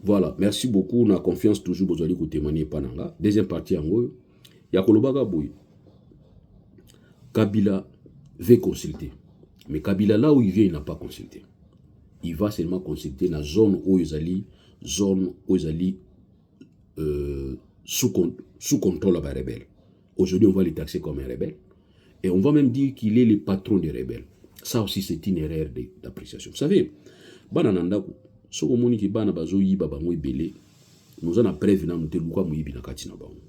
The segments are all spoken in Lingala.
Voilà, merci beaucoup. On a confiance toujours besoin de témoigner pananga. Deuxième partie en gros, il y a Kolobaga Boy. Kabila veut consulter. Mais Kabila, là où il vient, il n'a pas consulté. Il va seulement consulter dans la zone où ils allaient, sous contrôle des rebelles. Aujourd'hui, on va les taxer comme un rebelle. Et on va même dire qu'il est le patron des rebelles. Ça aussi, c'est une erreur d'appréciation. Vous savez, Bananandaku, ce que nous avons bana bazo yiba bango ebele, nous avons preuve na muté lukwa muyibi na kati na bango.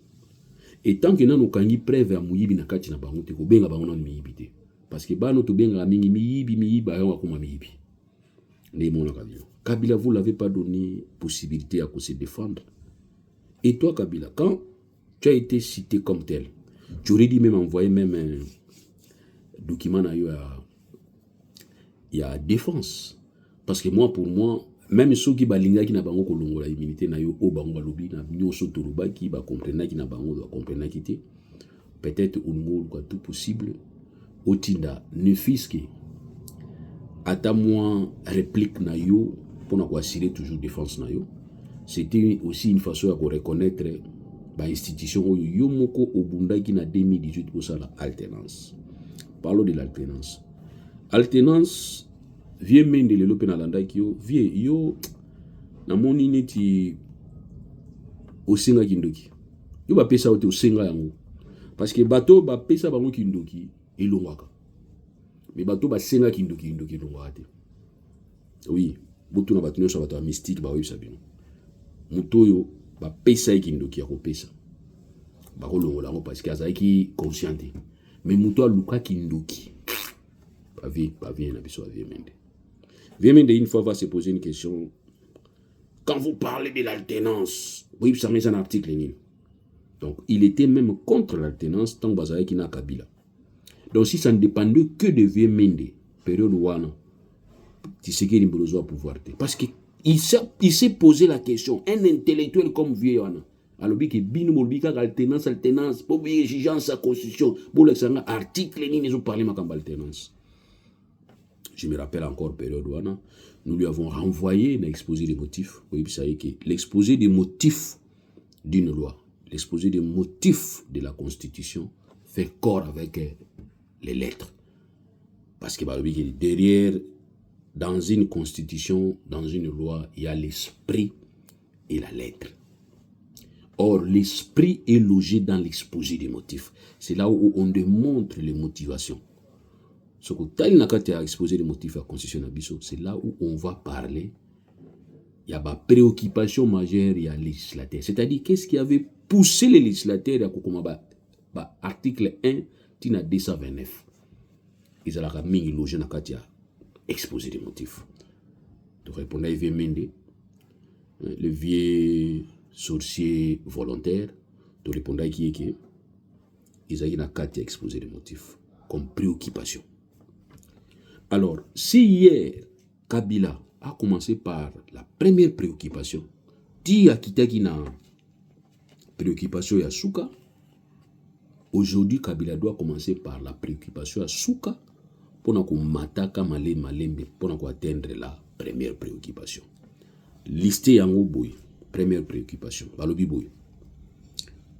Et tant que nous avons kangi preuve ya muyibi na kati na bango te ko benga bango na muyibi te. Parce que bano to benga mingi miyibi ba kuma miyibi. Kabila, vous l'avez pas donné possibilité à se défendre. Et toi, Kabila, quand tu as été cité comme tel, tu aurais dit même envoyer même un document il y a défense. Parce que moi, pour moi, même ceux qui balinga qui n'a pas encore la immunité na yo au bango lobby na nyoso toroba qui ba comprendre qui n'a pas encore comprendre qui était peut-être au quoi tout possible au tinda ne fisque ata moi réplique na yo pour assurer toujours défense na yo. C'était aussi une façon de reconnaître l'institution yo moko obunda qui na 2018 pour ça la alternance. Parlons de l'alternance. Alternance vieux mende le lope na landa ki yo vieux yo na moni neti osenga kindoki. Yo ba pesa ote osenga yango. Parce que bateau ba pesa bango kindoki elongwaka. Mais bateau ba senga kindoki elongwaka te. Oui, boto na bato nyonso bato mystique ba oyebisa bino. Muto yo ba pesa kindoki ya ko pesa. Ba ko longola ngo parce que azaki conscient. Mais muto aluka kindoki. Pas bien na biso vie mende. Viemende une fois va se poser une question. Quand vous parlez de l'alternance, oui, ça met un article. Donc, il était même contre l'alternance tant que qui n'a Kabila. Donc, si ça ne dépendait que de Viemende, période où tu sais qu'il y a besoin de pouvoir. Parce qu'il s'est posé la question. Un intellectuel comme Viemende, alors que bin molbika alternance pour exigence sa constitution pour l'examen article ni nous parler ma alternance. Je me rappelle encore période où nous lui avons renvoyé l'exposé des motifs. Oui, vous savez que l'exposé des motifs d'une loi, l'exposé des motifs de la Constitution fait corps avec les lettres. Parce que derrière, dans une Constitution, dans une loi, il y a l'esprit et la lettre. Or, l'esprit est logé dans l'exposé des motifs. C'est là où on démontre les motivations. Ce que tel n'a qu'à exposer les motifs à la Constitution d'Abisso, c'est là où on va parler. Il y a une préoccupation majeure, il y a législateur. C'est-à-dire, qu'est-ce qui avait poussé les législateurs à article 1, tina 229. Ils ont mis logé dans le exposer des motifs. Tu réponds à Yves Mende, le vieux sorcier volontaire, tu réponds à qui est qui ils ont exposé des motifs comme préoccupation. Alors, si hier, Kabila a commencé par la première préoccupation, ti a quitté qui na préoccupation ya Souka, aujourd'hui, Kabila doit commencer par la préoccupation à Souka pour mataka malembe pour atteindre la première préoccupation. Listé en boy, première préoccupation, balobi boy.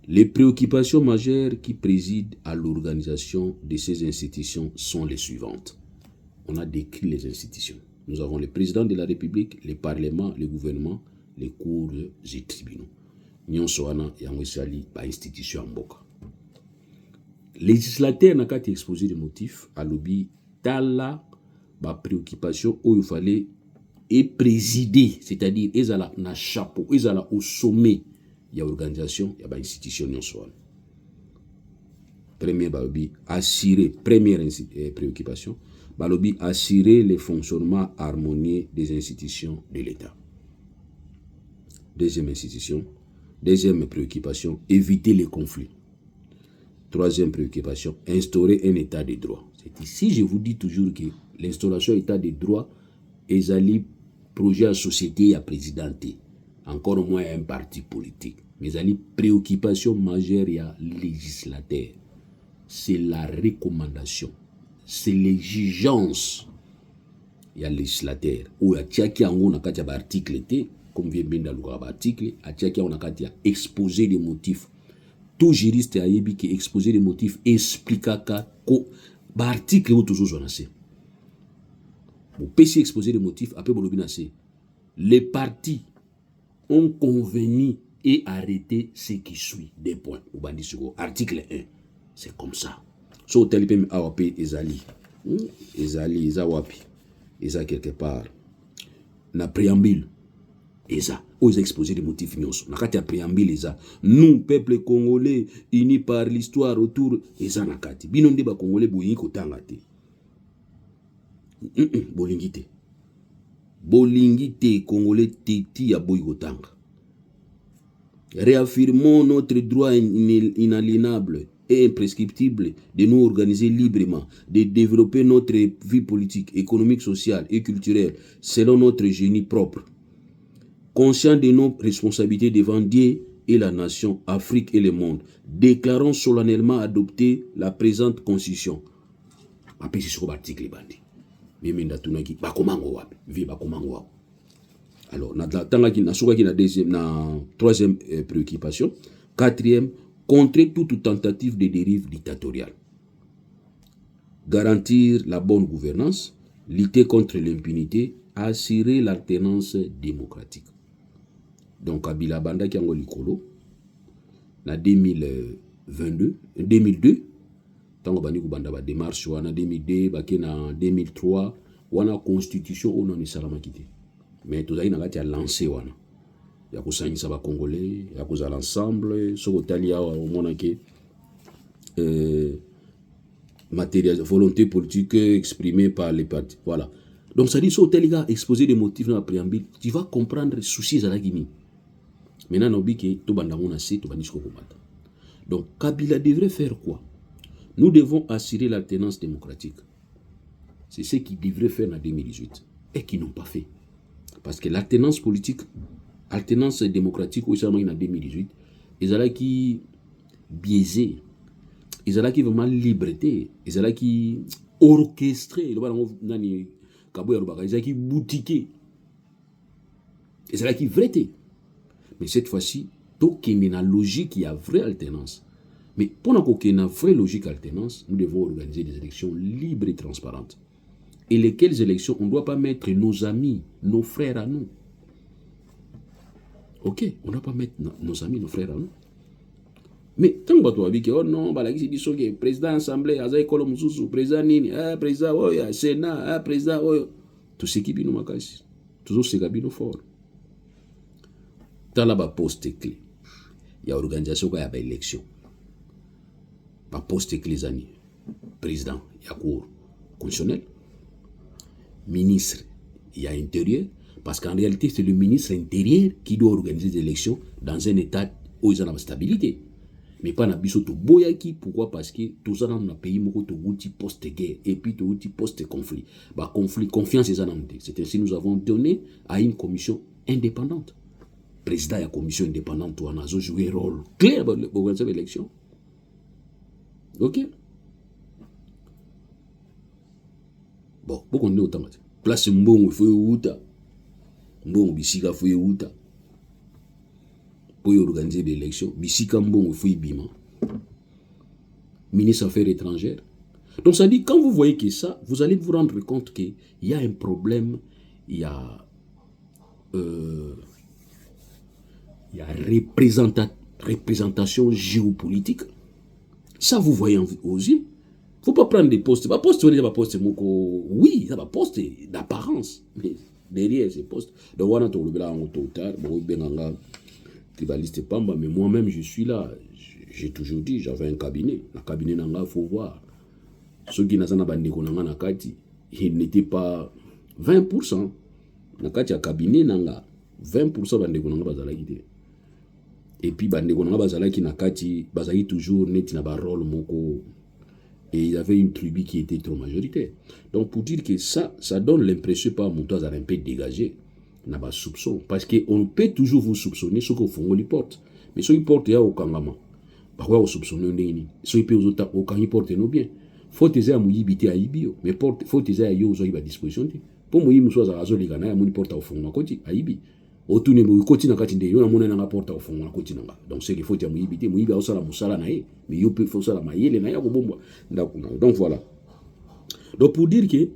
Les préoccupations majeures qui président à l'organisation de ces institutions sont les suivantes. On a décrit les institutions. Nous avons le président de la République, le Parlement, le gouvernement, les cours et tribunaux. Nous sommes en institution en boka. Législateur n'a qu'à exposer des motifs à l'objet tala ba préoccupation où il fallait et présider, c'est-à-dire ils ont na chapeau, ils ont au sommet. Il y a organisation, il y a institution. Première balobi assurer première préoccupation. Balobi assurer le fonctionnement harmonieux des institutions de l'État. Deuxième préoccupation, éviter les conflits. Troisième préoccupation, instaurer un état de droit. C'est ici, je vous dis toujours que l'instauration état de droit est un projet à société et à présidenté. Encore moins un parti politique. Mais il y a une préoccupation majeure, il y a législateur. C'est la recommandation. C'est l'exigence. Il y a législateur. Ou il y a qui en article comme vient bien dans l'article, à Tchaki on a qu'à exposer des motifs. Tout juriste a yebi qui exposer des motifs expliqua ko ba article ou toujours zonacé. Bon PC exposer des motifs après bolobinacé. Les partis ont convenu et arrêté ce qui suit des points au bandi sur article 1. C'est comme ça. So tel pem awapi ezali. Ezali ezawapi. Eza quelque part. Na préambule. Eza. Ils exposé des motifs nyonso. Nakati ya préambule eza. Nous, peuple congolais, unis par l'histoire autour. Eza nakati. Bino nde ba congolais boyi kotanga te. Bolingi te. Bolingi te congolais teti ya boyi kotanga. Réaffirmons notre droit inaliénable et imprescriptible de nous organiser librement, de développer notre vie politique, économique, sociale et culturelle selon notre génie propre. Conscients de nos responsabilités devant Dieu et la nation, Afrique et le monde, déclarons solennellement adopter la présente constitution. Après, c'est sur l'article bandi. Alors, troisième préoccupation. Quatrième, contrer toute tentative de dérive dictatoriale. Garantir la bonne gouvernance, lutter contre l'impunité, assurer l'alternance démocratique. Donc, Kabila Banda qui a likolo, en 2002, tango bandi kubanda ba démarche wana 2002, bakena 2003, wana constitution ono ni salama kité. Mais tout ça il a lancé wana. Ya kusanyisa ba congolais, ya kuzala ensemble, soko talia au mona ke matériel volonté politique exprimée par les partis. Voilà. Donc ça dit so tel gars exposer des motifs dans la préambule, tu vas comprendre les soucis à la Guinée. Maintenant on dit que tout bandamona c'est tout bandisco combattre. Donc Kabila devrait faire quoi? Nous devons assurer l'alternance démocratique. C'est ce qu'ils devraient faire en 2018 et qu'ils n'ont pas fait. Parce que l'alternance politique, alternance démocratique, aussi en 2018, ils ont qui biaisé, ils ont qui vraiment liberté, ils ont qui orchestré, ils ont qui boutiqué, ils ont qui vérité. Mais cette fois-ci, tout qui est dans la logique, il y a vraie alternance. Mais pour qu'il y ait une vraie logique alternance, nous devons organiser des élections libres et transparentes. Et lesquelles élections, on ne doit pas mettre nos amis, nos frères à nous. Ok, on ne doit pas mettre nos amis, nos frères à nous. Mais tant que tu as dit que, oh non, le président de l'Assemblée, président Nini, président Sénat, président, tout ce qui est bien, tout ce qui est bien fort. Dans la poste clé, il y a une organisation qui a une élection. La poste clé, président, il y a cour constitutionnel. Ministre, il y a intérieur, parce qu'en réalité, c'est le ministre intérieur qui doit organiser des élections dans un état où il y a une stabilité. Mais pas dans le boyaki, pourquoi? Parce que tout ça dans le pays, il y a un post-guerre et puis un post-conflit. Conflit, confiance, c'est ainsi que nous avons donné à une commission indépendante. Le président de la commission indépendante, on a joué un rôle clair pour organiser l'élection. Ok? Bon, beaucoup de temps. Place Mbongo, il faut outa. Mbongo, Bissika, il faut outa. Pour organiser des élections. Bissika Mbongo, il faut bima. Ministre des Affaires étrangères. Donc ça dit, quand vous voyez que ça, vous allez vous rendre compte qu'il y a un problème, il y a représentation géopolitique. Ça, vous voyez aux yeux. Il ne faut pas prendre des postes. Pas poste, pas poste, oui, ça va poste d'apparence. Mais derrière ces postes. Donc, on a tout le temps, tôt ou tard, tribaliste Pamba, mais moi-même, je suis là. J'ai toujours dit, j'avais un cabinet. Le cabinet, il faut voir. Ceux qui n'ont pas de nakati, il n'était pas 20%. Nakati a cabinet, 20% de nakati. Et puis, nakati nakati, bazali toujours net na rôle moko. Et il y avait une tribu qui était trop majoritaire. Donc, pour dire que ça donne l'impression par mon temps un peu dégagé. N'a pas soupçon. Parce qu'on peut toujours vous soupçonner ce qu'on fait, on les porte. Mais ceux qui portent, il y a aucun moment. Pourquoi on soupçonne les ceux qui peuvent aucun porte nos biens. Faut que à mouillibité à Ibio. Mais faut que à yo à disposition. Pour mouiller, nous sommes à Azoli Gana, à mon porte au fond, à côté, à Ibi. otune mo koti na kati nde yo na mona na porta au fond na koti na nga donc c'est qu'il faut ya muyibi te muyibi osala musala na ye mais yo peut faut sala mayele na ya ko bomba ndako na donc voilà donc pour dire que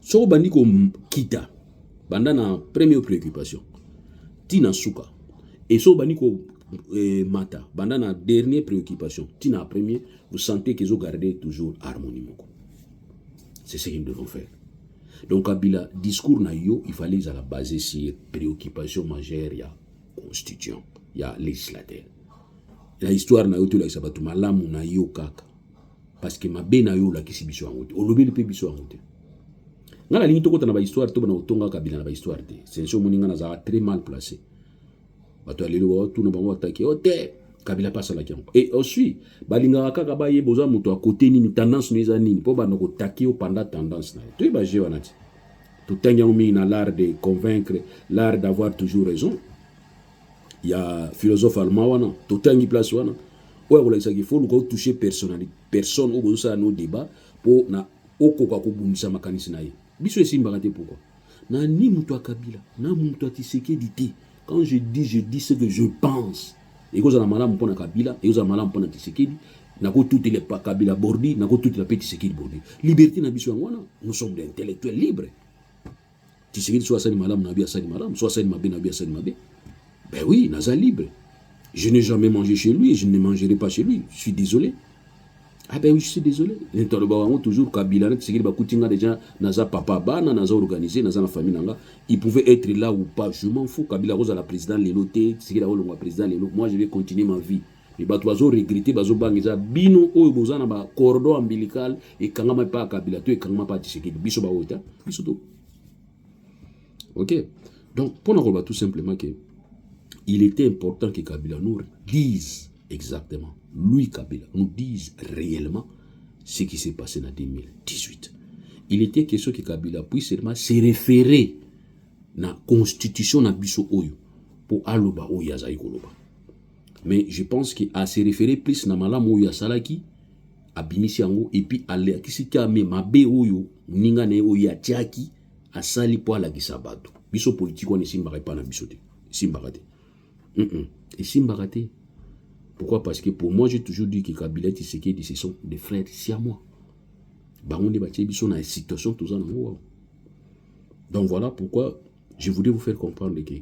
so bandi ko kita banda na première préoccupation tina suka et so bandi ko mata banda na dernière préoccupation tina premier vous sentez qu'ils ont gardé toujours harmonie moko c'est ce qu'ils devront faire. Donc Kabila discours na yo il fallait la baser sur préoccupation majeure ya constituant ya législateur la histoire na yo to la sabatu malamu na yo kaka parce que mabe na yo la kisibiso angote olobeli pe biso angote ngala lingi to kota na ba histoire to bana otonga Kabila na ba histoire te c'est so moninga na za très mal placé bato alelo tout na bango attaquer ote Kabila passe la kiambo et aussi balinga kaka ba ye boza muto à côté ni tendance neza nini po bana ko taquer pendant tendance na to ba je wanati tout en mis dans l'art de convaincre l'art d'avoir toujours raison il y a philosophe allemand wana tout en place wana ouais voilà ça qu'il faut nous toucher personnalité personne au ça nos débats pour na okoka ko bundisa makanisi na ye biso esimba kate pourquoi na ni muto a Kabila na muto a Tshisekedi te quand je dis ce que je pense et que ça malamu pona Kabila et ça malamu pona Tshisekedi na ko tout les pas Kabila bordi na ko tout la petit Tshisekedi bordi liberté na biso ngwana nous sommes des intellectuels libres Tshisekedi soit sali malamu na bia sali malamu soit sali mabe na bia sali mabe ben oui naza libre je n'ai jamais mangé chez lui et je ne mangerai pas chez lui je suis désolé ah ben oui je suis désolé l'intoloba toujours Kabila Tshisekedi ba kutinga déjà naza papa bana naza organisé naza na famille nanga il pouvait être là ou pas je m'en fous Kabila roza la président lelo te Tshisekedi a le président lelo moi je vais continuer ma vie mais bato bazo regretter bazo bangiza bino oyo bozana ba cordon ombilical et kangama pa Kabila to et kangama pa Tshisekedi biso ba ota biso to ok donc pour nous tout simplement que il était important que Kabila nous dise exactement lui Kabila nous dise réellement ce qui s'est passé en 2018. Il était question que Kabila puisse seulement se référer na constitution na biso oyo pour aloba oyo azai koloba. Mais je pense que à se référer plus na malamu oyo asalaki abimisi yango et puis aller kisika me mabe oyo ninga na oyo atiaki asali po ala kisabato. Biso politique on esimbaka pa na biso te. Simbaka te. Et simbaka te. Pourquoi? Parce que pour moi, j'ai toujours dit que Kabila et Tshisekedi, ce sont des frères siamois. Dans une situation, tout ça. Donc voilà pourquoi je voulais vous faire comprendre que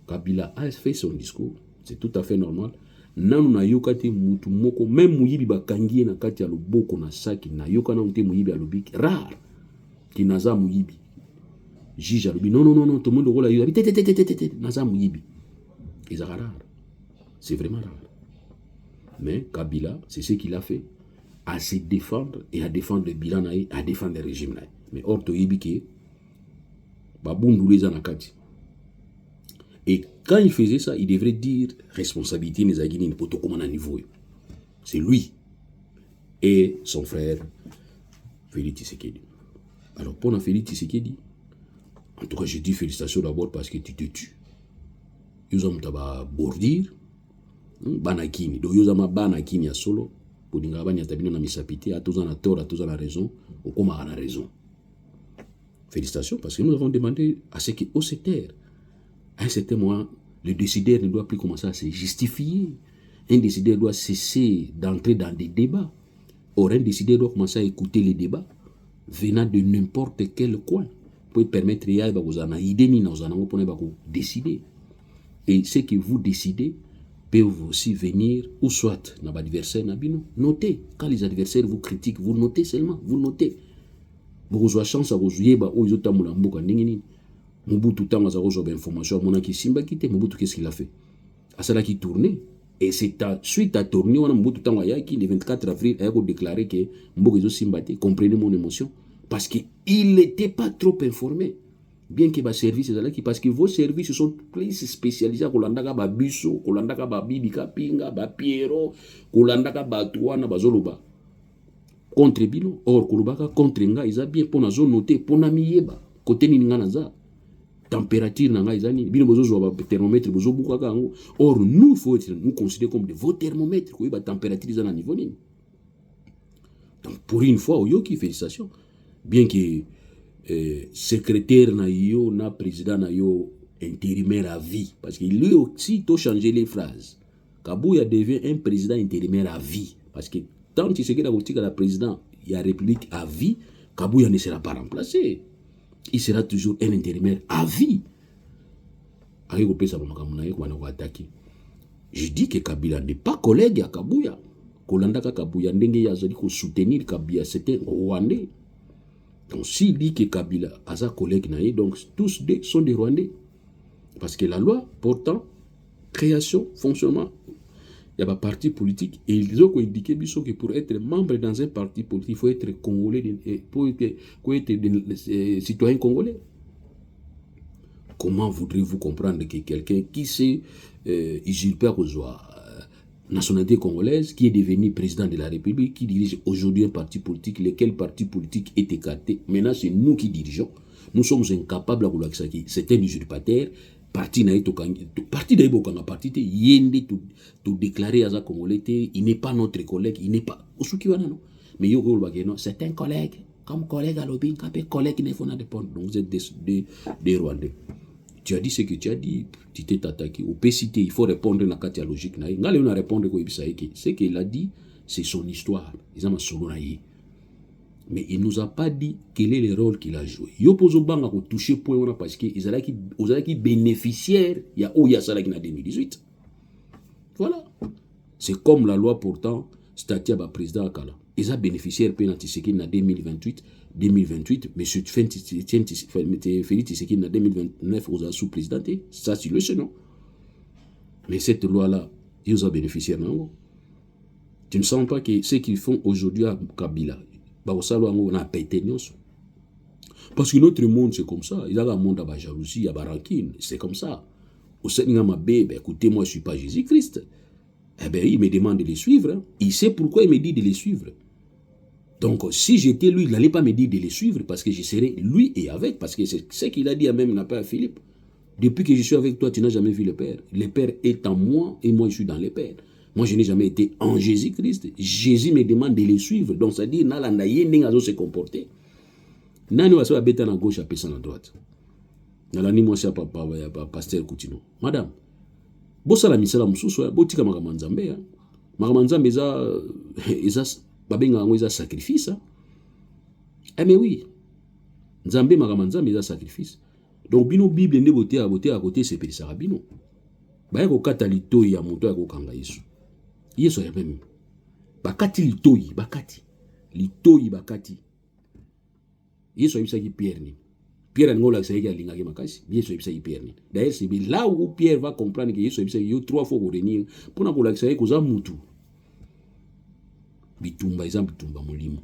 Kabila a fait son discours. C'est tout à fait normal. Nanu na yokate mutu moko, même muyibi bakangie na kati ya loboko na saki, na yokana ute muyibi alobiki, rare. Ki naza muyibi. Jige alobi, non, tout le monde roule à yobi, naza muyibi. Ils sont rares. C'est vraiment rare. Mais Kabila, c'est ce qu'il a fait, à se défendre et à défendre le bilan, à défendre le régime. Mais or, Toyibike, Babundu les anakati. Et quand il faisait ça, il devrait dire responsabilité des Aguinines pour tout comment à niveau. C'est lui et son frère Félix Tshisekedi. Alors, pour Félix Tshisekedi, en tout cas, je dis félicitations d'abord parce que tu te tues. Ils ont bordir. Banakini do yoza ma banakini ya solo podinga banya tabino na misapité atoza na tort atoza na raison okoma na raison. Félicitations parce que nous avons demandé à ce qu'au secteur à un certain moment le décideur ne doit plus commencer à se justifier. Un décideur doit cesser d'entrer dans des débats. Or un décideur doit commencer à écouter les débats venant de n'importe quel coin pour permettre ya ba kozana idée ni na ozana pour ba ko décider. Et ce que vous décidez peuvent aussi venir, ou soit dans l'adversaire, notez. Quand les adversaires vous critiquent, vous notez seulement, vous notez. Vous avez chance à vous jouer, vous avez Mobutu Tanga a reçu l'information, Monaki Simba quitté, Mobutu qu'est-ce qu'il a fait? À cela qui tournait. Et c'est suite à tourner, on a Mobutu Tanga Yaki, le 24 avril, il a déclaré que Mobutu Simba comprenez mon émotion, parce qu'il n'était pas trop informé. Bien que les services parce que vos services sont plus spécialisés kolandaka ba biso kolandaka ba bibi kapinga ba piero kolandaka ba tuana bazoloba contre bino or kolobaka contre nga isa bien pona zo noter pona miyeba côté ni nga naza température na nga isa ni bino bozo ba thermomètre bozo bukaka ngo or nous il faut nous considérer comme de vos thermomètres ko ba température isa na niveau ni. Donc pour une fois oyoki félicitations bien que secrétaire na yo na président na yo intérimaire à vie. Parce que lui aussi, il doit changer les phrases. Kabouya devient un président intérimaire à vie. Parce que tant que Tshisekedi a la président, il y a République à vie, Kabouya ne sera pas remplacé. Il sera toujours un intérimaire à vie. Je dis que Kabila n'est pas collègue à Kabouya. Kolandaka Kabouya ndenge yazali ko soutenir Kabila, c'était Rwandais. Donc s'il dit que Kabila a sa collègue naïe, donc tous sont des Rwandais. Parce que la loi portant création, fonctionnement, il y a pas parti politique et ils ont indiqué que pour être membre dans un parti politique, il faut être congolais, pour être citoyen congolais. Comment voudrez-vous comprendre que quelqu'un qui s'est usurpé nationalité congolaise, qui est devenu président de la République, qui dirige aujourd'hui un parti politique, lequel parti politique est écarté, maintenant c'est nous qui dirigeons, nous sommes incapables à vouloir que c'est un usurpateur, parti naïbokanga parti te yende tout déclarer à sa congolais, il n'est pas notre collègue, il n'est pas non, mais yoko non, c'est un collègue, comme collègue à l'obin, collègue ne faut pas dépendre, donc vous êtes des Rwandais. Tu as dit ce que tu as dit, tu t'es attaqué. Au PCT, il faut répondre à la logique. On a répondre ce qu'il a dit, c'est son histoire. Mais il ne nous a pas dit quel est le rôle qu'il a joué. Il a touché point parce qu'ils ont bénéficiaires. Il y a Ouyasala qui en 2018. Voilà. C'est comme la loi portant statut à président Akala. Ils ont bénéficiaire pénalty en 2028. 2028, M. Félix Tshisekedi en 2029 aux sous-président, ça c'est le non. Mais cette loi-là, ils ont bénéficié. Non? Tu ne sens pas que ce qu'ils font aujourd'hui à Kabila, parce que notre monde c'est comme ça. Il y a un monde à la jalousie, à la rancune, c'est comme ça. Au Seigneur m'a dit, écoutez, moi je ne suis pas Jésus-Christ. Eh bien, il me demande de les suivre. Hein. Il sait pourquoi il me dit de les suivre. Donc, si j'étais lui, il n'allait pas me dire de les suivre parce que je serais lui et avec. Parce que c'est ce qu'il a dit à même n'a pas à Philippe. Depuis que je suis avec toi, tu n'as jamais vu le Père. Le Père est en moi et moi je suis dans le Père. Moi, je n'ai jamais été en Jésus-Christ. Jésus me demande de les suivre. Donc, ça dit, Nalanda Yending a se comporter. Nani wa sa beta na gauche, à na droite. Nalani moi c'est pasteur Koutino. Madame, bossa la misala mususu, botika magamanzambe. Magamanzambe eza babenga ngo eza sacrifice. Eh mais oui. Nzambe magamanzambe eza sacrifice. Donc bino Bible nde boté à côté c'est pelisa bino. Ba ko kata litoi ya moto ya ko kanga Yesu. Yesu ya même. Bakati litoi, bakati. Litoi bakati. Yesu yebisa ki Pierre ni. Pierre ngola sa yeki alinga ki makasi. Yesu yebisa ki Pierre ni. D'ailleurs c'est là où Pierre va comprendre que Yesu yebisa yo 3 fois ko renir pour na ko la sa yeki za mutu. Bitumba exemple bitumba molimo.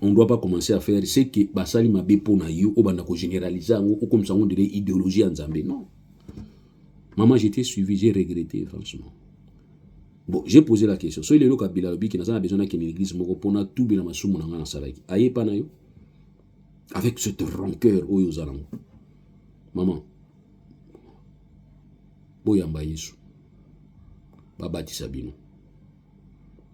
On ne doit pas commencer à faire ce que basali mabe pona yo o banda ko généraliser ou comme ça on dirait idéologie en Zambie. Non. Maman, j'étais suivi, j'ai regretté franchement. Bon, j'ai posé la question. So il est le Kabila lobi qui n'a besoin qu'il l'église moko pona tout bien ma sumu na salaki. Aye pa na yo. Avec cette rancœur oyo zalango. Maman. Boyamba Yesu. Babati Sabino.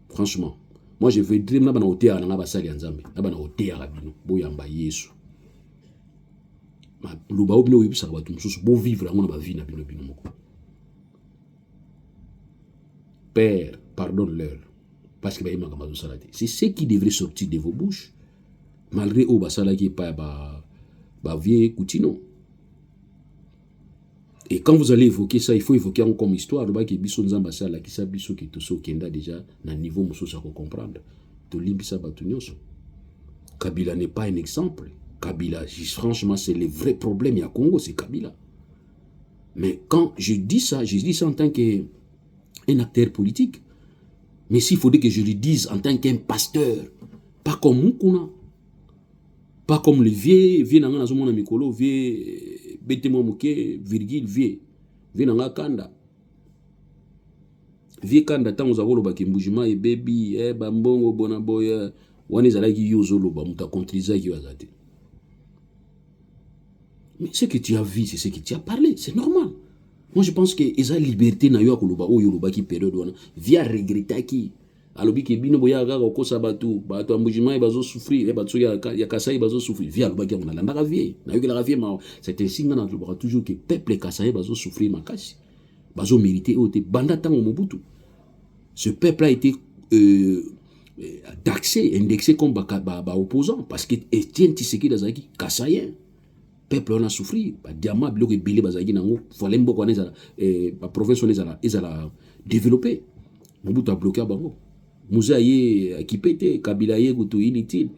Franchement, moi je veux dire na bana otea na basali ya Nzambe. Na bana otea rabino. Boyamba Yesu. Ma luba obino yebisa ba tumsusu bo vivre ngona ba vie na bino bino moko. Père, pardonne-leur parce que c'est ce qui devrait sortir de vos bouches malgré au basala qui pas ba vieux Koutino. Et quand vous allez évoquer ça, il faut évoquer comme histoire ba ki biso nzamba sala ki sa biso ki toso kenda déjà na niveau mususu ko comprendre. To limbisa batu nyonso. Kabila n'est pas un exemple. Kabila, franchement, c'est le vrai problème à Congo, c'est Kabila. Mais quand je dis ça en tant qu'un acteur politique. Mais s'il faudrait que je le dise en tant qu'un pasteur, pas comme Moukouna, pas comme le vieux nanga na mikolo, vieux betemo muke, virgule vieux nanga kanda. Vieux kanda tango za koloba kimbujima e baby bambongo bonaboya wane zalaki yozo loba muta contriza ki wazate. Mais ce que tu as vu, c'est ce que tu as parlé, c'est normal. Moi je pense que esa liberté na yo akoloba o yoloba ki période wana via regretter ki alobi ke bino boya kaka kokosa bato ambujima bazo souffrir bato ya Kasai bazo souffrir vie alobaki yango nalandaka vie nayokelaka vie ma c'est ainsi nga nalobaka toujours que peuple Kasai bazo souffrir makasi bazo mériter ote banda tango Mobutu ce peuple a été taxé indexé comme opposant parce que Etienne Tshisekedi azaki Kasayen peuple on a souffri ba diamant biloko ebele bazaki nango fallait mboko wana ba province on ezala développer Mobutu a bloqué bango Moussa yé qui pétait Kabila yé kutu inutile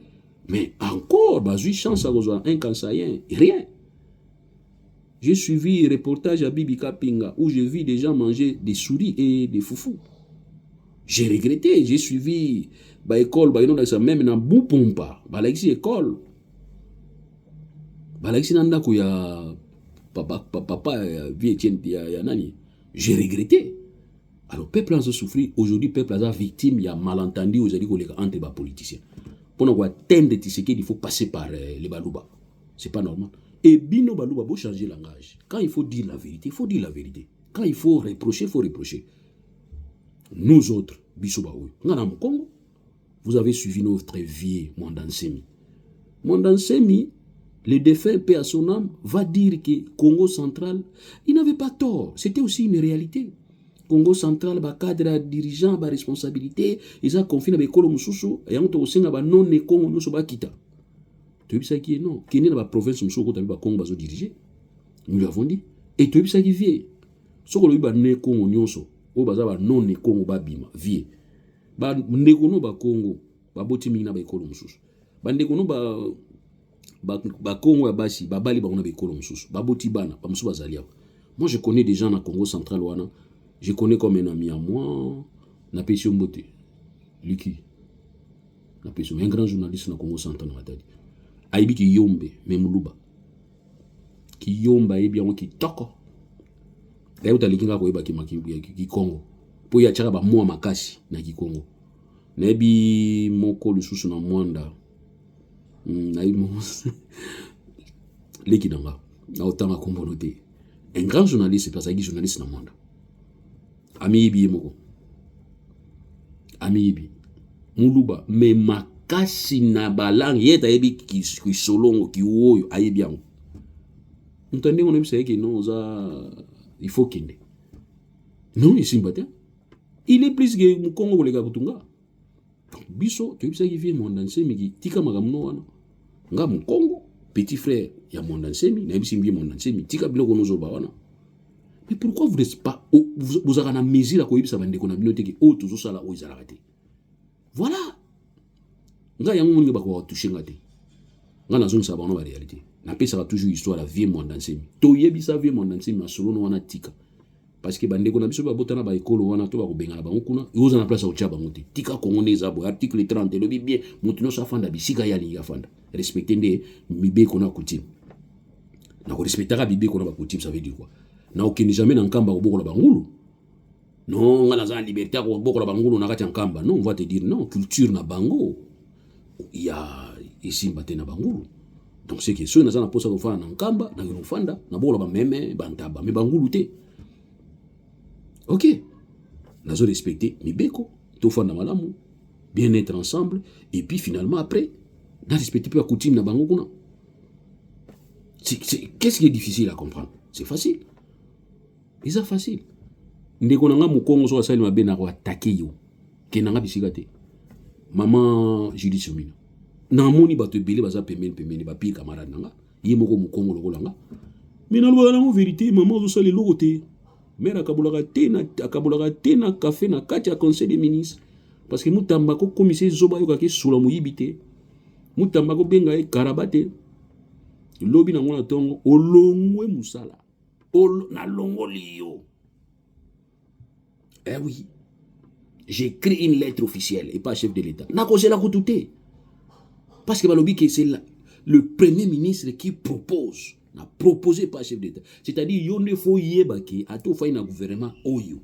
mais encore bazui chance à rejoindre un Kasayen rien. J'ai suivi un reportage à Bibi Kapinga où j'ai vu des gens manger des souris et des foufous. J'ai regretté, j'ai suivi ba école ba ino ça même na Bupompa ba l'exi école ba l'exi nanda ko ya papa vie Etienne ya nani. J'ai regretté. Alors peuple a souffert aujourd'hui peuple a victime il y a malentendu aujourd'hui entre les politiciens. Pour nous atteindre Tshisekedi il faut passer par les balouba. C'est pas normal. Et bino balouba faut changer langage. Quand il faut dire la vérité, il faut dire la vérité. Quand il faut reprocher, il faut reprocher. Nous autres, Bissobaoui, Congo, vous avez suivi notre vieux Mondansemi. Mondansemi, le défunt paix à son âme, va dire que Congo central, il n'avait pas tort. C'était aussi une réalité. Congo central, ba cadre dirigeant, ba responsabilité, ils ont confié à l'école Moussoussou, et on a ba non ne Congo nous ba kita. Tu sais qui est non, qui est dans la province Moussoussou, quand ba Congo bazo diriger. Nous lui avons dit. Et tu sais qui vient. Ce que lui ba ne Congo nyonso. O baza ba non ne Congo ba bima vie ba ndeko no ba Congo ba boti mingi na ba ekolo mususu ba ndeko no ba Congo ya basi ba bali ba na ba ekolo mususu ba boti bana ba mususu bazali awa. Moi je connais des gens na Congo central wana je connais comme un ami à moi na Pesio Mbote Luki na Pesio un grand journaliste na Congo central na Matadi aibi ki yombe memuluba ki yomba aibi yango ki toko d'ailleurs utalikinga ko ebaki ki Congo po ya chaka ba mwa makasi na ki Congo nebi moko lususu na mwanda na imo leki nanga na otanga kombonote un grand journaliste parce que journaliste na mwanda ami ibi moko ami ibi muluba me makasi na balangi yeta ebi ki solongo ki woyo ayebi yango ntande on aime ça que non za il faut qu'il ait. Non, il est plus que mon Congo les gars kutunga. Biso, tu sais qui vient mon dansemi qui tika magamno wana. Nga mon Congo, petit frère, il y a mon dansemi, na bisimbi mon dansemi, tika biloko nozo ba wana. Mais pourquoi vous n'êtes pas vous avez la mesure à koyibisa bande ko na binote ki o tuzo sala o izala kate. Voilà. Nga yango moni ba ko toucher ngate. Nga na zone sa ba na réalité. Na pesa toujours histoire la vie mon dansemi. To yebisa vie mon dansemi na solo no wana tika. Parce que bande ko na biso ba botana ba ekolo wana to ba ko benga na bango kuna. Yoza na place au chaba ngote. Tika kongone za bo article 30 le bien mutuno sa fanda bisika yali ya fanda. Respecter nde mibe ko na coutume. Na ko respectera bibe ko na ba coutume ça veut dire quoi? Na okini jamais na nkamba ko bokola bangulu. Non, nga na za liberté ko bokola bangulu na kati nkamba. Non, on va te dire non, culture na bango. Il y a ici mbaté na bangulu. Donc c'est que ceux qui ont posé au fond en Kamba, dans le Fanda, na bola ba meme, bantaba, mais banguluté. Ok, nous avons respecté Mibeko, tout fanda malamu, bien être ensemble, et puis finalement après, nous avons respecté peu la coutume na bangokuna. Qu'est-ce qui est difficile à comprendre? C'est facile. Et c'est facile. Ndeko nanga mukongo so asali mabe na ko attaquer yo. Kenanga bisigate. Maman Julie Somina. Na moni bato ebele baza pemeni ba pire camarade nanga ye moko mukongo lokolanga mais na lwa na vérité maman zo sala loko te mère akabulaka te na café na kati ya conseil des ministres parce que mutamba ko commissaire zoba yo kake sula muyibite mutamba ko benga e karabate lobi na ngona tongo olongwe musala na longoli yo eh oui j'écris une lettre officielle et pas chef de l'État na ko la kutute. Parce que Balobi, c'est le premier ministre qui propose, n'a proposé par chef d'État. C'est-à-dire, il y a faut yébaki, à tout faire un gouvernement oyo.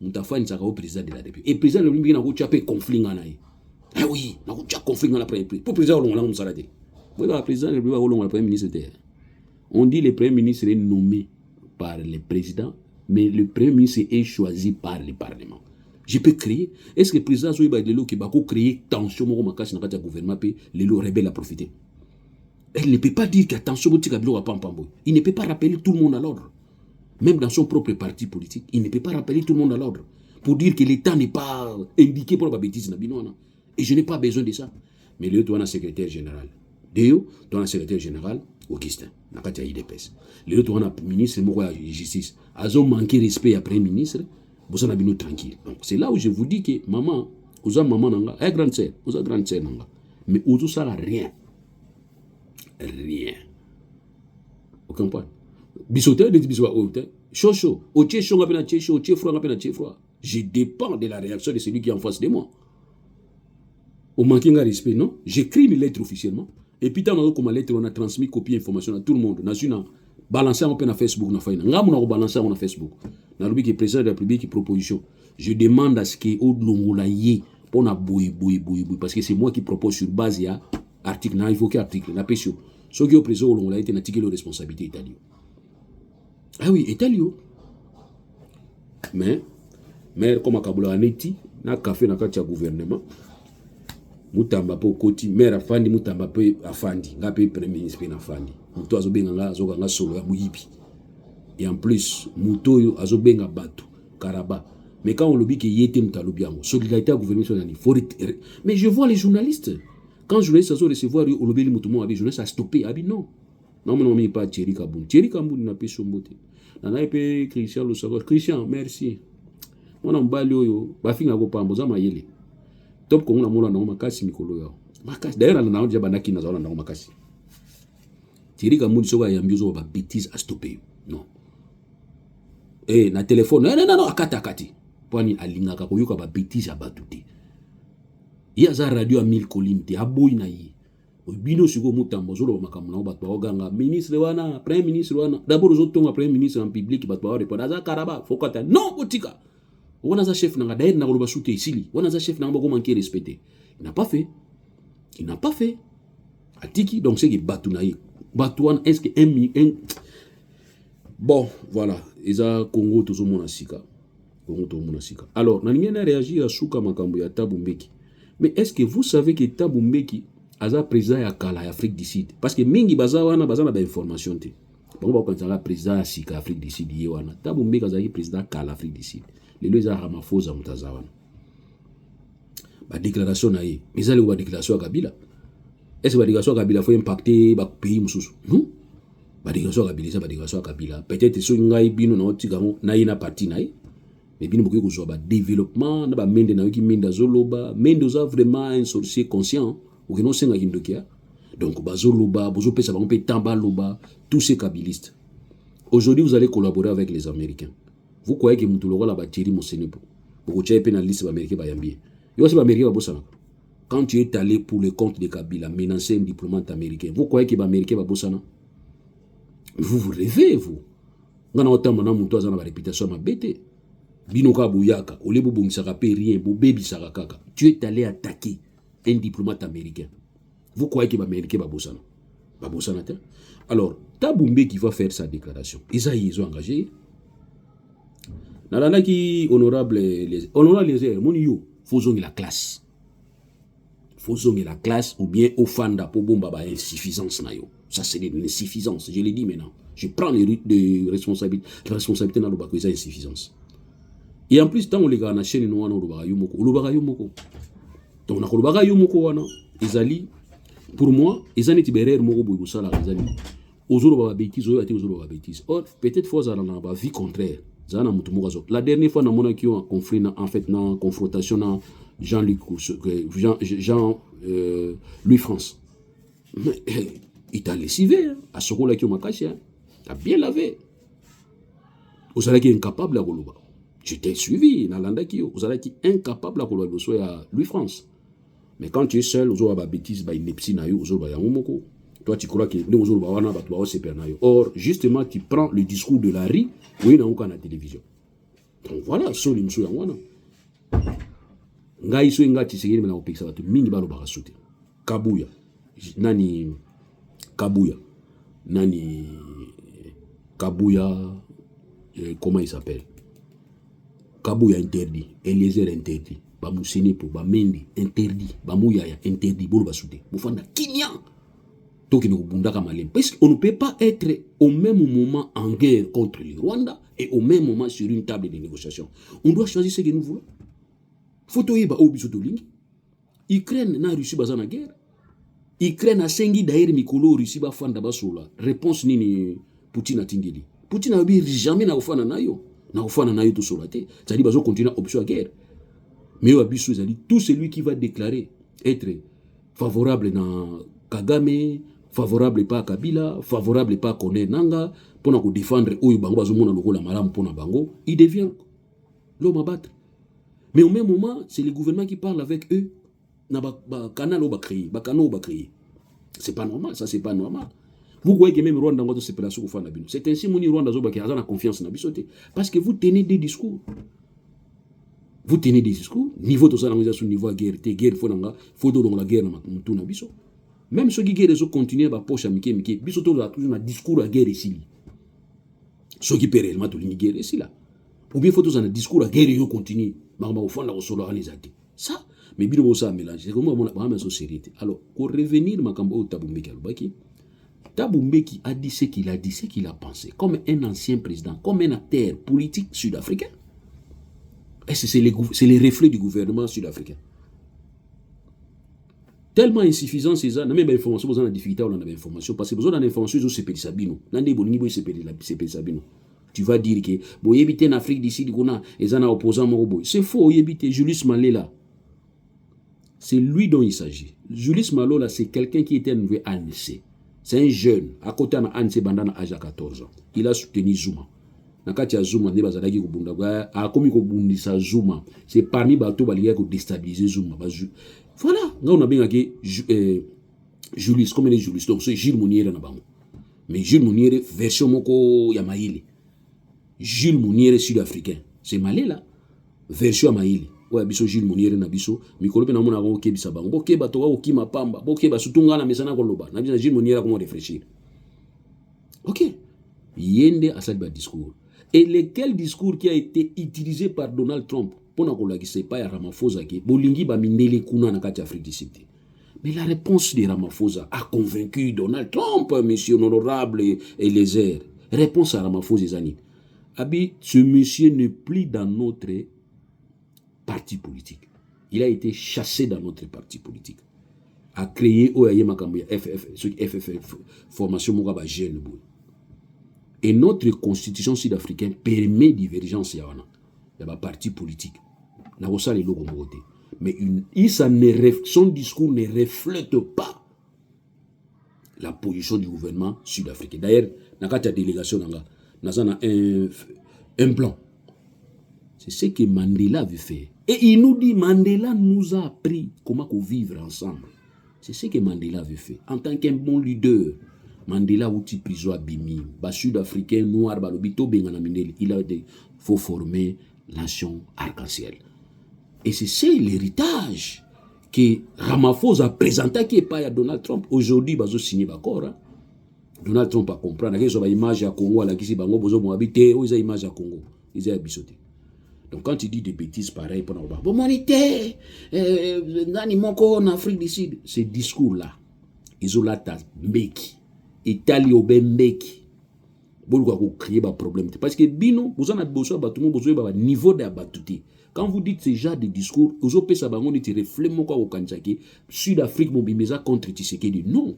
Nous avons fait un président de la République. Et le président de la République, nous avons fait un conflit. Eh oui, nous avons fait un conflit dans la première présidence. Pour le président, nous avons fait le président de la République, nous avons fait le premier ministre. On dit que le premier ministre est nommé par le président, mais le premier ministre est choisi par le Parlement. Je peux créer. Est-ce que le président Zoïba Lelo qui va créer tension au Makashi dans le gouvernement peut Lelo rebelle à profiter? Elle ne peut pas dire qu'attention, il ne peut pas rappeler tout le monde à l'ordre. Même dans son propre parti politique, il ne peut pas rappeler tout le monde à l'ordre. Pour dire que l'État n'est pas indiqué pour la bêtise. Et je n'ai pas besoin de ça. Mais le doit secrétaire général. Déo, doit secrétaire général, Augustin. Nakati IDPS. Le doit ministre de la justice. Azo manqué respect après ministre. Vous en avez tranquille. Donc c'est là où je vous dis que maman, vous avez maman nanga, grande sœur, vous avez grande sœur nanga. Mais vous ça rien. Rien. Vous comprenez? Bisoté de bisoa ote. Chocho, oche chonga pena checho, oche froid pena chefroid. Je dépends de la réaction de celui qui est en face de moi. Au manquer de respect, non? J'écris une lettre officiellement. Et puis, tant que ma lettre, on a transmis copie information à tout le monde. National, balancer un peu na Facebook, na faina. Nga mona balancer na Facebook. Na rubi qui président de la République qui proposition. Je demande à ce que au longolaye pour na boui parce que c'est moi qui propose sur base ya article na évoqué article na pétion. Ce qui au président au longolaye était n'attiqué le responsabilité italien. Ah oui, italien. Mais comme à Kabula aneti na café na katia gouvernement. Mutamba po koti maire afandi mutamba pe afandi ngape premier ministre na afandi muto azobenga nga azokanga solo ya muyibi et en plus muto yo azobenga bato karaba mais quand on le dit que yete mutalobi yango solidarité à gouvernement nani mais je vois les journalistes quand les journalistes azo recevoir yo olobeli muto mo abi journaliste a stoppé abi non non mais pas Thierry Kambuni na peso mbote na pe Christian Losago Christian merci mona mbali oyo bafinga ko pambo za mayele top kongo na mona na makasi mikolo yao makasi d'ailleurs na ndio banaki na zona na makasi Thierry Kambuni soba ya mbiozo ba bêtise à stopper non na téléphone non akati poni alingaka koyoka ba bêtise ya batuti ya za radio a 1000 kolinte aboyi na yi bino siko mutambo zolo makamuna na bato baganga ministre wana premier ministre wana d'abord ozotonga premier ministre en public bato ba répondre za karaba fokata non botika on a un chef nanga d'ailleurs na koloba soute ici on a un chef nanga ko manquer respecté il n'a pas fait atiki donc c'est que batunaï batouan est-ce que un bon voilà eza Congo tout mona sika alors na ngena réagir à suka makambo ya Thabo Mbeki mais est-ce que vous savez que Thabo Mbeki aza président ya kala ya Afrique du Sud parce que mingi bazawana bazana ba information te bon ba kanzala président ya sika Afrique du Sud yewana Thabo Mbeki azaki président kala Afrique du Sud les lois Ramaphosa mutazawana ba déclaration na ye mais ali ba déclaration ya Kabila est-ce que ba déclaration ya Kabila faut impacter ba pays mususu non ba déclaration ya Kabila peut-être so ngai bino na otika na ina parti na ye mais bino bokoki kozwa ba développement na ba mende na yoki mende azoloba mende oza vraiment un sorcier conscient ou non senga kindokia donc bazoloba bozo pesa bango pe tamba loba tous ces kabilistes aujourd'hui vous allez collaborer avec les Américains. Vous croyez que Moutoulogo la Thierry Mosenepo, beaucoup de pénalistes américains bayambier. Yo c'est américain ba bossana. Quand tu es allé pour le compte de Kabila menacer un diplomate américain, vous croyez que ba américain ba bossana? Vous rêvez vous. Ngana otamba na mutu azana ba réputation ma bête. Binoka bouyaka, ole bo bongisaka pe rien, bo baby saka kaka. Tu es allé attaquer un diplomate américain. Vous croyez que ba américain ba bossana? Ba bossana te. Alors, Thabo Mbeki va faire sa déclaration. Ils ont engagé Nalana qui honorable les mon yo faisons la classe ou bien au fanda pour bomba ba insuffisance na yo ça c'est une insuffisance je l'ai dit maintenant je prends les responsabilité na lo ba ko insuffisance et en plus tant on les gars na chaîne no wana lo ba yo moko donc na ko ba yo moko wana ezali pour moi ezani tiberer moko boy sala ezali ozolo ba bêtise oyo ati ozolo ba bêtise or peut-être faut ça na ba vie contraire. La dernière fois, nous avons un conflit, en fait, une confrontation dans Jean-Louis France. Il t'a lessivé, à ce rôle-là qui m'a caché, il a bien lavé. Vous savez qu'il est incapable à Goloba. J'étais suivi, vous savez qu'il est incapable à Goloba, à Louis France. Mais quand tu es seul, vous avez des bêtises, vous avez des bêtises, vous avez des bêtises. Toi, tu crois que or, justement, tu prends le discours de la RI, oui, dans la télévision. Donc voilà, c'est ce que ngai so ngati segeni na opekisa batu mingi balo bakasute. Kabuya. Nani comment il s'appelle? Kabuya interdit, Eliezer interdit, Bamusenepo, Bamendi interdit, Bamouyaya interdit, Bolo Basouté. Bofanda Kinyan. Parce qu'on ne peut pas être au même moment en guerre contre le Rwanda et au même moment sur une table de négociation. On doit choisir ce que nous voulons. Faut yeba obisotolingi. Ukraine na Russie bazana guerre. Ukraine a sengi d'ailleurs mikolo Russie ba fanda basola. Réponse nini Poutine a tingeli. Poutine a dit jamais na ofana na yo. Na ofana na yo to solate. Ça dit bazo continuer option à guerre. Mais au abiso ça dit tout celui qui va déclarer être favorable na Kagame, favorable pas à Kabila, favorable pas à Kone Nanga, pour défendre Oyo Bango Bazomona Lokola Maram pour Bango, il devient l'homme à battre. Mais au même moment, c'est le gouvernement qui parle avec eux. Na canal au créé, canal au créé. C'est pas normal, ça c'est pas normal. Vous voyez que même Rwanda ngoto séparation au fan na bino. C'est ainsi moni Rwanda zo ba ki azana confiance na bisoté parce que vous tenez des discours. Vous tenez des discours, niveau de ça l'organisation niveau à guerre, guerre faut nanga, faut do la guerre na mutu na biso. Même ceux qui guerre continuent à poche à Mickey, bisoto a toujours un discours à guerre ici. Ceux qui perdent réellement la guerre ici là. Ou bien faut tous un discours à guerre et continue. Au fond la solo organisation. Ça, mais bilo ça mélange. C'est comment on a société. Alors, pour revenir Makambo Tabumbeki Alobaki, Tabumbeki a dit ce qu'il a dit, ce qu'il a pensé, comme un ancien président, comme un acteur politique sud-africain. Et c'est les reflets du gouvernement sud-africain. Tellement insuffisant c'est ça, même information besoin de difficulté on a information parce que besoin d'information c'est pedi sabino. Nande boni boy c'est pedi sabino. Tu vas dire que boy habiter en Afrique d'ici kuna ezana opposant mo boy. C'est faux, habiter Julius Malema. C'est lui dont il s'agit. Julius Malema c'est quelqu'un qui était arrivé à ANC. C'est un jeune à côté de ANC bandana âge à 14 ans. Il a soutenu Zuma. Nakati ya Zuma ne bazalaki ko bunda a komi ko bundisa Zuma. C'est parmi bato baliya ko déstabiliser Zuma. Voilà, on a bien que Julius, comme il est Julius, donc c'est Gilles Mouniere na bango. Mais Gilles Mouniere version moko ya Maïli. Gilles Mouniere sud-africain, c'est Malé là. Version Maïli. Ouais, biso Gilles Mouniere na biso, mikolo pe na mona ko kebisa bango. Boke ba to ko kima pamba, boke ba sutunga na mesana ko loba. Na biso Gilles Mouniere comment réfléchir. OK. Yende a ba discours. Et lequel discours qui a été utilisé par Donald Trump pour ne pas pas Ramaphosa qui bolingi ba mindele kuna na kati Afrique du Sud. Mais la réponse de Ramaphosa a convaincu Donald Trump, monsieur honorable Eliezer. Réponse à Ramaphosa Zani. Abi, ce monsieur n'est plus dans notre parti politique. Il a été chassé dans notre parti politique. A créé Oyaye Makambuya FFF formation Mugaba jeune boy. Et notre constitution sud-africaine permet divergence yana. Il y a un parti politique. Mais son discours ne reflète pas la position du gouvernement sud-africain. D'ailleurs, dans la délégation, on a un plan. C'est ce que Mandela avait fait. Et il nous dit, Mandela nous a appris comment vivre ensemble. C'est ce que Mandela avait fait. En tant qu'un bon leader, Mandela outi prison à Bimi, bas sud-africain, noir, balobito, benganamindeli. Il a dit, faut former nation arc-en-ciel. Et c'est l'héritage que Ramaphosa a présenté qui est pas à Donald Trump. Aujourd'hui, bazo signé d'accord. Hein? Donald Trump a compris. Il y a une image à Congo, là, qui s'est bango, bozo mo habité, ou il y a une image à Congo. Ils ont abisoté. Donc quand il dit des bêtises pareilles, pour nous dire, bon, monité, nani moko en Afrique du Sud, ces discours-là, ils ont là, mbeki, Italie au mbeki. Bon, vous créez un problème. Parce que bino, vous en avez besoin de niveau de battuti. Quand vous dites ce genre de discours, vous avez besoin de refléter mon au Kanchaki, Sud-Afrique, mon bimeza contre Tshisekedi. Non.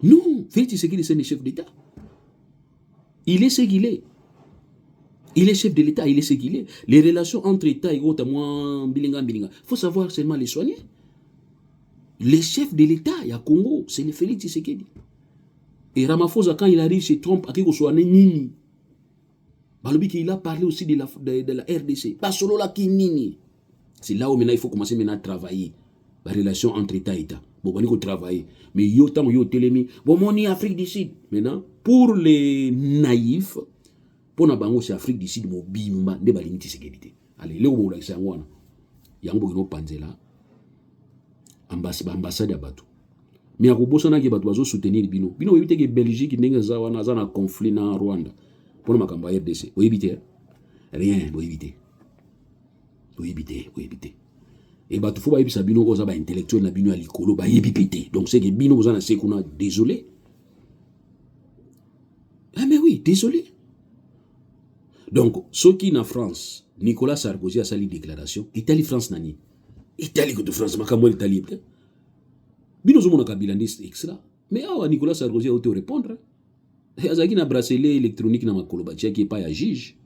Non. Félix Tshisekedi, c'est le chef d'État. Il est ce qu'il est. Il est chef de l'État, il est ce qu'il est. Les relations entre État et autres, moi, bilinga. Il faut savoir seulement les soigner. Les chefs de l'État, il y a Congo, c'est le Félix Tshisekedi. Et Ramaphosa, quand il arrive chez Trump, il a parlé aussi de la RDC. Pas seulement la Kinini. C'est là où maintenant il faut commencer maintenant à travailler. La relation entre État et État. Bon, on va travailler. Mais il y a tant télémi. Bon, on est Afrique du Sud. Maintenant, pour les naïfs, pour nous, c'est Afrique du Sud, bimba, ne balimiti sécurité. Allez, là où on est, il y a un peu de panzela. Ambassade à Batou. Mais à Robosana qui va soutenir Bino. Bino évite que Belgique n'ait pas un conflit dans Rwanda. Pour nous, RDC. Vous évitez. rien, vous évitez. Et bah, tout faut pas éviter bino aux intellectuels na bino à l'icolo, bah pété. Donc c'est que bino aux en désolé. Ah mais oui, désolé. Donc, ceux qui en France, Nicolas Sarkozy a sali déclaration, Italie France nani. Italie que de France, makamou l'Italie. Bino zo mona kabila extra. Mais ah Nicolas Sarkozy a auto répondre. Azaki na bracelet électronique na makolo batia qui est pas à juge.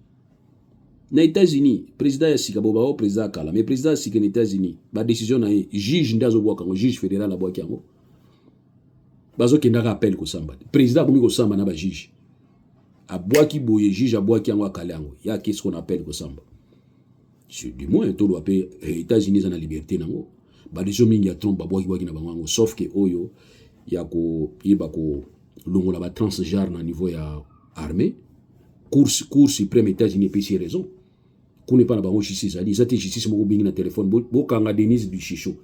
Na États-Unis, président ya sika boba o président kala, mais président sika na États-Unis, ba décision na juge ndazo bwaka ngo juge fédéral la bwaki yango. Bazo kendaka appel ko samba. Président komi ko samba na ba juge. A bwaki boye juge a bwaki yango akala yango. Ya qu'est-ce qu'on appelle ko samba. Du moins to doit payer États-Unis na liberté nango. Ba décision mingi ya Trump ba bwaki na bango sauf que oyo ya ko yeba ko longola ba transgenre na niveau ya armée. Cour suprême États-Unis peut y raison. Qu'on n'est pas dans la justice, ils ont justice, ils ont un téléphone, ils ont un Denise du Chicho,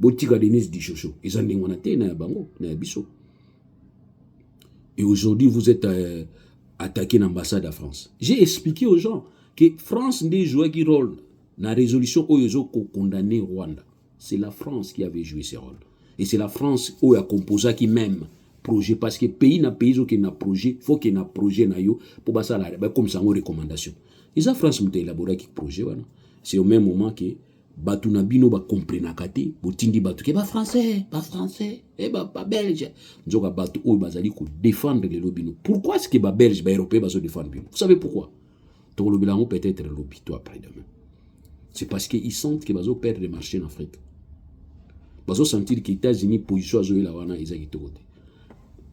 ils ont un Denise du Chicho, ils ont un Bango, et aujourd'hui, vous êtes attaqué l'ambassade de France. J'ai expliqué aux gens que France n'a joué qui rôle dans la résolution où ils ont condamné Rwanda. C'est la France qui avait joué ce rôle. Et c'est la France où il a composé qui même projet, parce que pays n'a pays qui n'a projet, faut qu'il y ait un projet pour passer à la comme ça, en recommandation. Et ça, France m'a élaboré qui projet, voilà. C'est au même moment que Batuna Bino va comprendre kate, botindi batu ke ba français, et pas belge. Nzoka batu ou bazali ko défendre les lobby. Pourquoi est-ce que ba belge, ba européen va se défendre? Vous savez pourquoi? Ton lobby là peut-être le lobby toi après demain. C'est parce qu'ils sentent que bazo perdre le marché en Afrique. Bazo sentir que les États-Unis position à jouer la wana ils ont côté.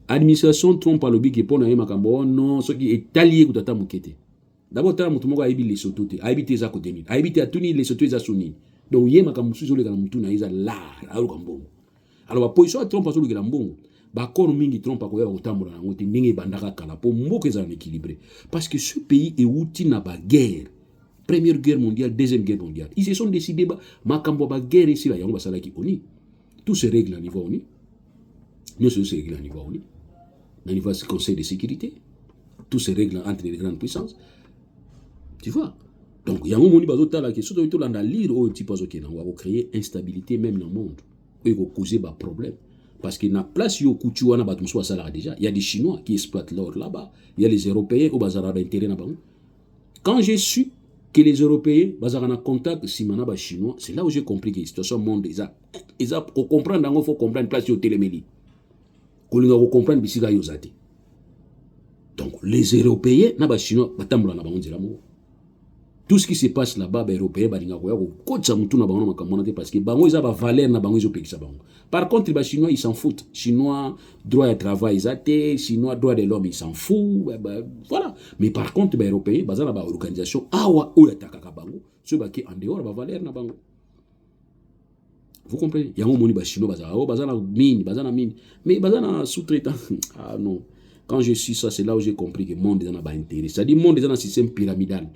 Administration Trump a lobby qui pour na makambo non, ce qui est allié kutata mukete. D'abord, tant que tu les soto, habité ça côté ni, habité à Tuni les soto ils assuni. Donc hier makam suzo le kamutu na isa la au kambongo. Alors position à Trump sur le kambongo. Ba kon mingi Trump a koya otambola na ngoti ndenge bandaka kala po mboke za équilibré. Parce que ce pays est outil na ba guerre. Première guerre mondiale, deuxième guerre mondiale. Ils se sont décidés ba makambo ba guerre ici la yango basala ki oni. Tout se règle à niveau oni. Nous se règle à niveau oni. À niveau du Conseil de sécurité. Tout se règle entre les grandes puissances. Tu vois? Donc, il y a un moment où il y a surtout dans la lire où il va créer instabilité même dans le monde. Il va causer des problèmes. Parce que dans la place où il y a des Chinois qui exploitent l'or là-bas. Il y a les Européens qui ont intérêt là-bas. Quand j'ai su que les Européens ont un contact avec les Chinois, c'est là où j'ai compris que la situation du monde, pour comprendre, il faut comprendre la place où il y a pour comprendre que c'est là. Donc, les Européens, les Chinois, ils ont tout ce qui se passe là-bas, les Européens, parce que ils ont des valeurs. Par contre, les Chinois, ils s'en foutent. Chinois, droit de travail, Chinois, droit de l'homme, ils s'en foutent. Voilà. Mais par contre, les Européens, ils ont une organisation, ceux qui sont en dehors, ils ont des valeurs. Vous comprenez? Il y a un monde Chinois, ils ont une mine. Mais ils ont un sous-traitant. Ah non. Quand je suis ça, c'est là où j'ai compris que le monde est dans un intérêt. C'est-à-dire que le monde est dans un système pyramidal.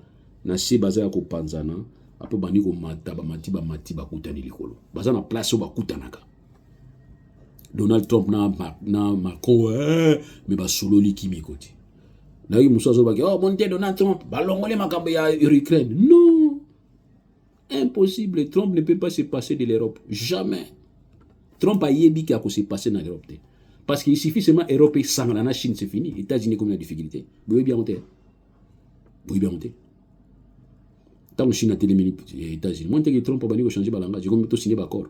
Na se baza ya ko panzana apo bandi ko mata ba mati ba kutani likolo baza na place ba kutanaka Donald Trump na Macron mais ba sololi kimikoti na yi muso zo ba oh monte Donald Trump ba longole makambo ya Ukraine non, impossible. Trump ne peut pas se passer de l'Europe, jamais. Trump a yebi qui a se passer dans l'Europe parce qu'il suffit seulement Europe et sans la Chine c'est fini. États-Unis comme la difficulté vous voyez bien monter tant que Chine a télé les États-Unis moi que Trump a banni changer balanga j'ai comme to signer d'accord.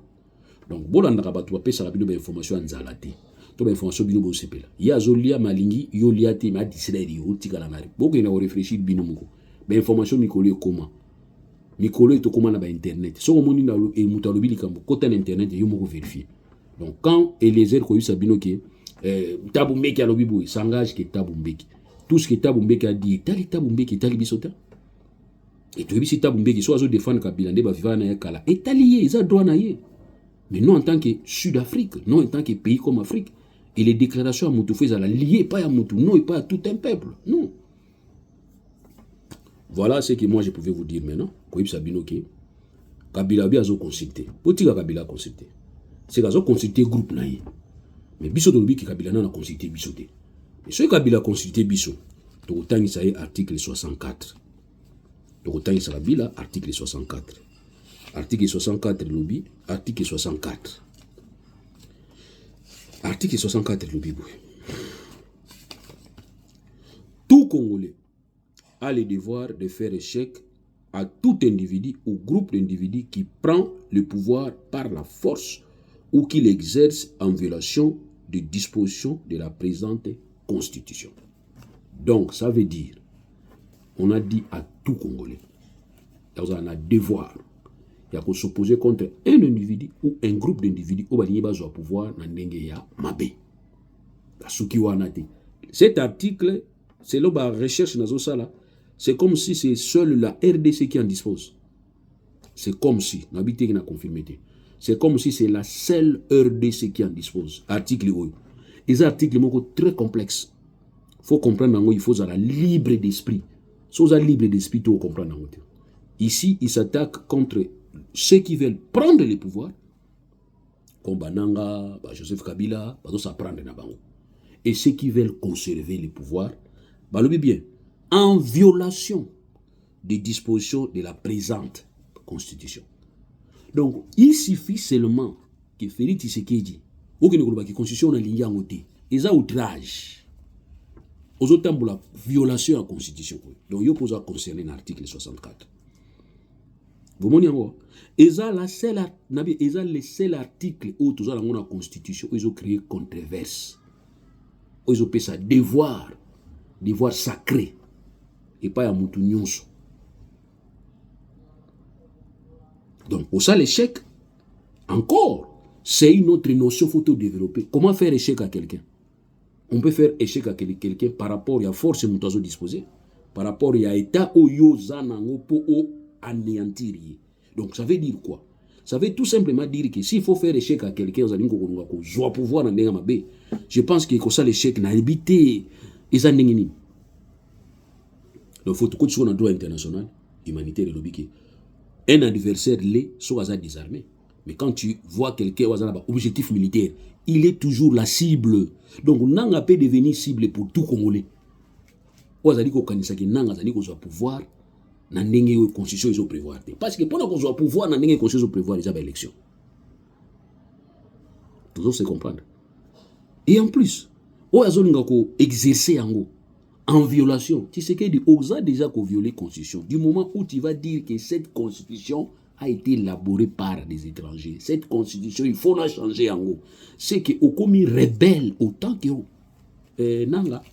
Donc bolanda ka batu pe sala bino ba information nzala te to ba information bino bo sepela ya zolia malingi yo liate ma disraeli yo tikala ngari boko ina réfléchir bino moko ba information mikolo comment mikolo to comment na ba internet so ko moni na e mutalo bili kambo côté na internet yo moko vérifier. Donc quand Eliezer ko yusa bino ke Tabu Mbeki alobi boy s'engage que Tabu Mbeki tout ce que Tabu Mbeki a dit Tabu Mbeki tali bisota. Et tu si Tabu Mbeki soit défendre Kabila nde ba vivre na kala et talié ils a droit na yé. Mais non en tant que Sud-Afrique, non en tant que pays comme Afrique. Et les déclarations à Moutou faisaient liées pas à Moutou, non et pas à tout un peuple, non. Voilà ce que moi je pouvais vous dire maintenant. Koyib Sabino ke Kabila bi azo consulter. Potika Kabila consulter. C'est azo consulter groupe na yé. Mais biso de ki Kabila na consulter biso te. Mais ce Kabila consulter biso, to tangisa article 64. donc autant il sera là, article 64. Article 64 lobby, article 64. Article 64 lobby. Tout Congolais a le devoir de faire échec à tout individu ou groupe d'individus qui prend le pouvoir par la force ou qui l'exerce en violation des dispositions de la présente Constitution. Donc, ça veut dire, on a dit à tout Congolais, on a un devoir, il y a qu'on s'opposer contre un individu ou un groupe d'individus au pouvoir dans ya mabe. Cet article, c'est là la recherche dans ça, c'est comme si c'est seule la RDC qui en dispose. C'est comme si, c'est comme si c'est la seule RDC qui en dispose. Article 1. Et cet article est très complexe. Il faut comprendre qu'il faut être libre d'esprit. Si vous êtes libre d'esprit, vous comprenez. Ici, il s'attaque contre ceux qui veulent prendre le pouvoir, comme Bananga, Joseph Kabila, et ceux qui veulent conserver le pouvoir, bien, en violation des dispositions de la présente Constitution. Donc, il suffit seulement que Félix Tshisekedi, ou que la Constitution n'a pas été, ils ont outrage. Aux autres temps, la violation de la Constitution. Donc, il faut concerner l'article 64. Vous voyez, ils ont le seul article où ils ont la Constitution, ils ont créé controverse. Ils ont fait ça devoir sacré. Et pas à Moutou Nyonso. Donc, au ça, l'échec, encore, c'est une autre notion qu'il faut développer. Comment faire échec à quelqu'un? On peut faire échec à quelqu'un par rapport à la force que nous disposer, par rapport à l'état où nous avons anéantir. Donc, ça veut dire quoi? Ça veut tout simplement dire que s'il faut faire échec à quelqu'un, pouvoir je pense que ça, l'échec n'a habité. Donc, il faut que tu sois dans le droit international, humanitaire et lobby. Un adversaire l'est, soit désarmé. Mais quand tu vois quelqu'un qui a un objectif militaire, il est toujours la cible. Donc, Nanga peut devenir cible pour tout Congolais. Pouvoir, constitution prévoir. Parce que pendant qu'on soit pouvoir, la constitution prévoir les élections. Toujours se comprendre. Et en plus, on a exercer en violation. Tu sais qu'il a déjà violé la Constitution. Du moment où tu vas dire que cette Constitution a été élaborée par des étrangers, cette Constitution, il faut la changer en gros. C'est que au commis rebelle autant que Nanga.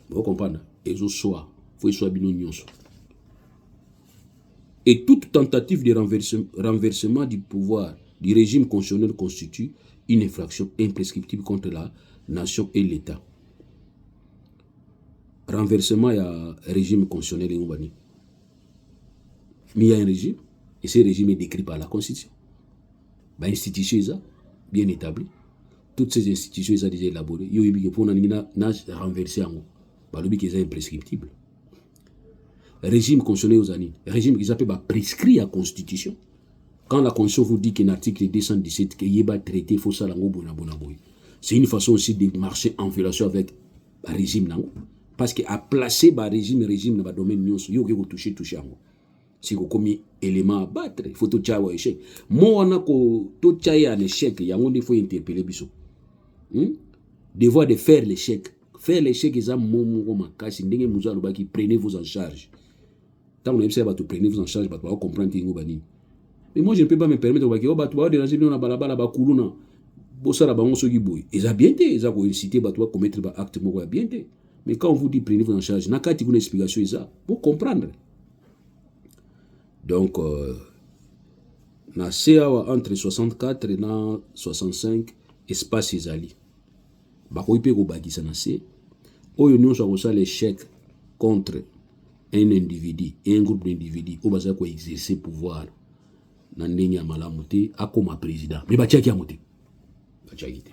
Vous comprenez? Et il faut soit et toute tentative de renversement du pouvoir du régime constitutionnel constitue une infraction imprescriptible contre la nation et l'État. Renversement, il y a un régime constitutionnel et mais il y a un régime, et ce régime est décrit par la Constitution. Institution bien établie. Toutes ces institutions sont déjà élaborées. Il y a pour renverser c'est imprescriptible. Régime constitutionnel aux années. Régime qui s'appelle prescrit à la Constitution. Quand la Constitution vous dit qu'un article 217 qu'il y a traité, il faut ça c'est une façon aussi de marcher en violation avec le régime. Parce qu'à placer le régime dans le domaine, il faut que vous touchez. Si vous avez un élément à battre, il faut tout faire un échec. Moi, on a tout faire un échec, il faut interpeller. Devoir de faire l'échec. Faire l'échec, c'est prenez-vous en charge. Tant que vous prenez-vous en charge, vous comprendre que vous avez. Mais moi, je ne peux pas me permettre de dire que déranger dans la balabala, bakuluna, bossara bango boy. Ils ont bien été, ils ont incité à commettre des actes bien été. Mais quand on vous dit prenez-vous en charge, n'a qu'à une explication ça pour comprendre. Donc, na CA entre 64 et 65 espace izali. Bako ipe ko bagisa na C. Oyo nyonso akosa l'échec contre un individu et un groupe d'individus au baza ko exercer pouvoir na ndenge ya malamu te akoma président. Mais batiaki ya moté.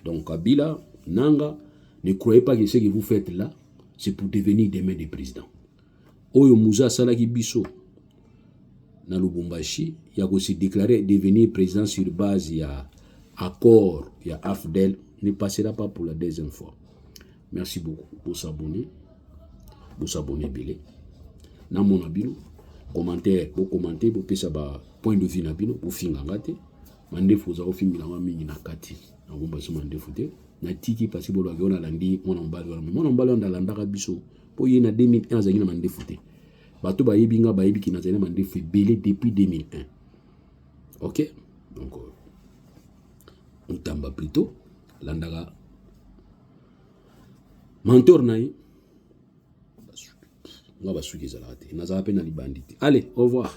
Donc Kabila, Nanga, ne croyez pas que ce que vous faites là, c'est pour devenir demain des présidents. Oyo Mouza Salaki Bisso na Lubumbashi, il a aussi déclaré devenir président sur base ya accord, ya AFDEL, ne passera pas pour la deuxième fois. Merci beaucoup pour s'abonner, Bélé. na mona bino commentaire bo commenter bo pesa ba point de vue na bino bo finga ngate mandefu za ofingila wa mingi na kati na bomba so mandefu te na tiki parce que bo lo na landi mona mbali on landaka biso po ye na 2001 azangi na mandefu te bato ba yebinga ba yebiki na zana mandefu belé depuis 2001. OK, donc on tamba plutôt landaka mentor naï on va suivre ça là. Allez, au revoir.